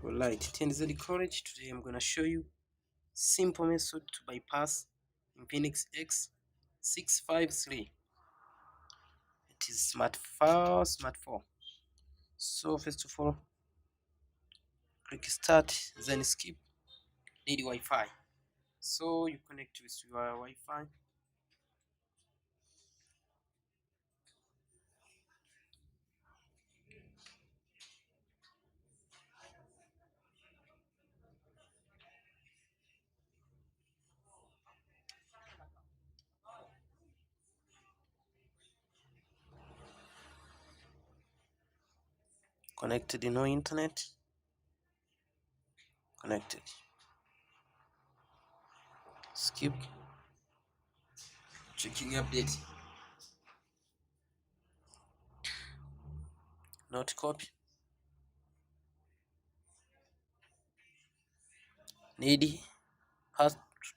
Alright, TNZ College. Today I'm gonna show you simple method to bypass Infinix X653. It is Smart 4. So first of all, click start, then skip. Need Wi-Fi. So you connect with your Wi-Fi. Connected, no internet. Connected. Skip. Checking update. Not copy. Need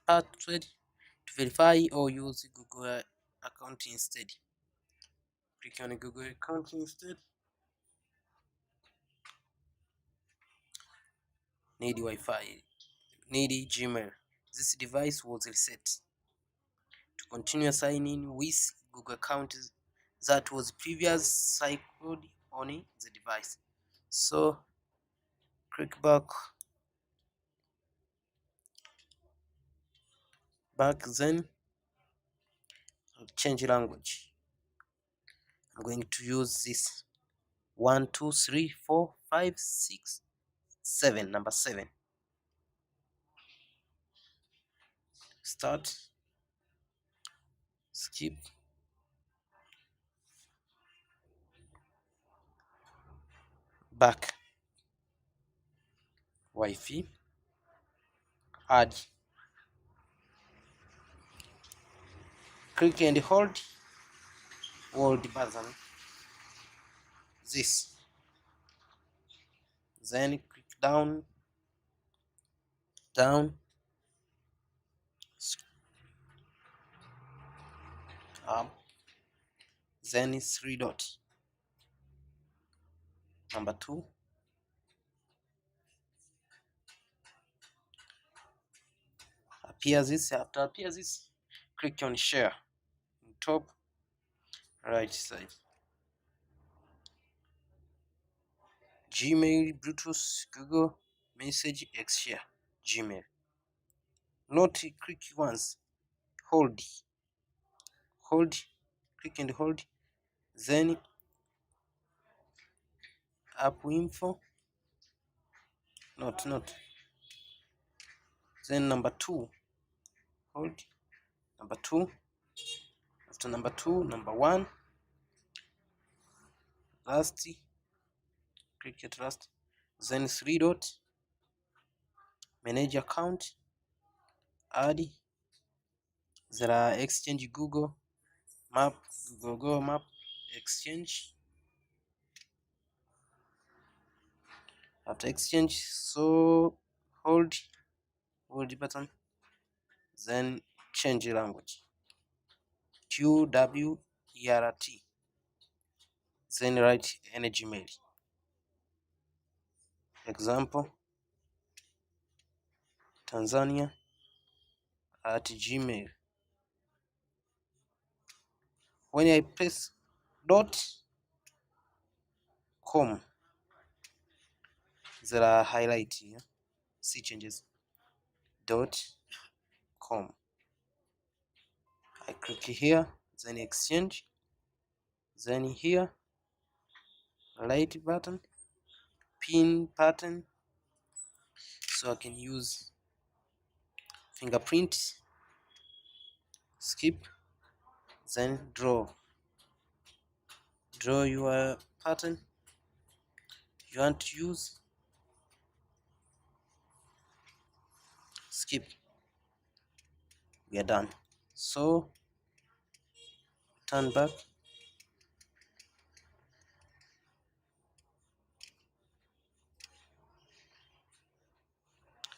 password to verify or use Google account instead. Click on Google account instead. Need Wi-Fi. Need Gmail. This device was reset. To continue signing with Google account that was previously cycled on the device. So click back, then change language. I'm going to use this 1 2 3 4 5 6 7, number 7. Start, skip, back, Wi-Fi, add, click and hold button, this, then click down, up, then 3 dots, number 2, after appears this, click on share, top right side, Gmail, Bluetooth, Google, message, X share, Gmail. Not click once, hold, click and hold, then app info, not, then number 2, hold, number 2, after number 2, number 1, last, click at last, then 3 dot, manage account, add, there are exchange Google Map, Google Map, exchange, after exchange, so hold button, then change language, QWERT, then write energy mail, example Tanzania at Gmail. When I press .com, there are highlight here, see changes, .com, I click here, then exchange, then here right button, pin pattern, so I can use fingerprint, skip, then draw your pattern you want to use, skip, we are done. So turn back,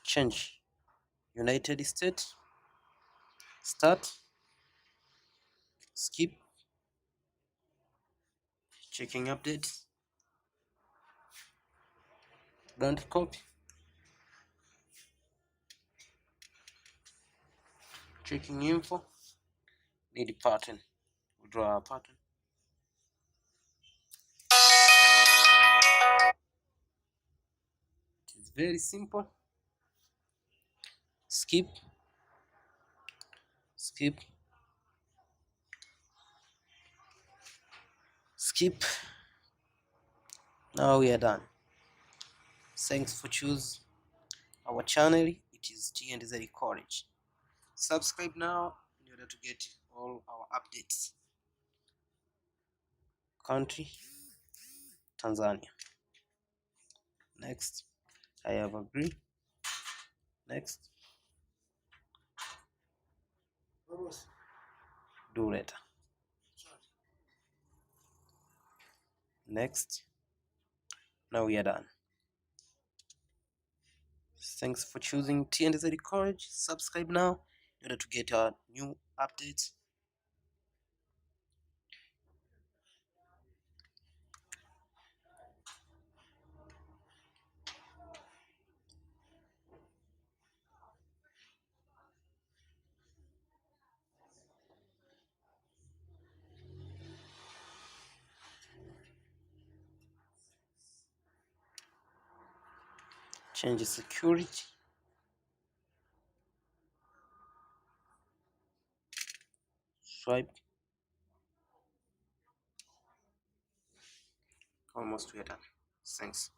change United States, start, skip, checking update, don't copy, Checking info. Need a pattern. We'll draw a pattern. It is very simple. Skip. Skip. Skip. Now we are done. Thanks for choosing our channel. It is D.light College. Subscribe now in order to get all our updates. Country Tanzania. Next, I have agreed. Next, do later. Next, now we are done. Thanks for choosing D.light College. Subscribe now in order to get our new updates. Change the security. Swipe. Almost we are done. Thanks.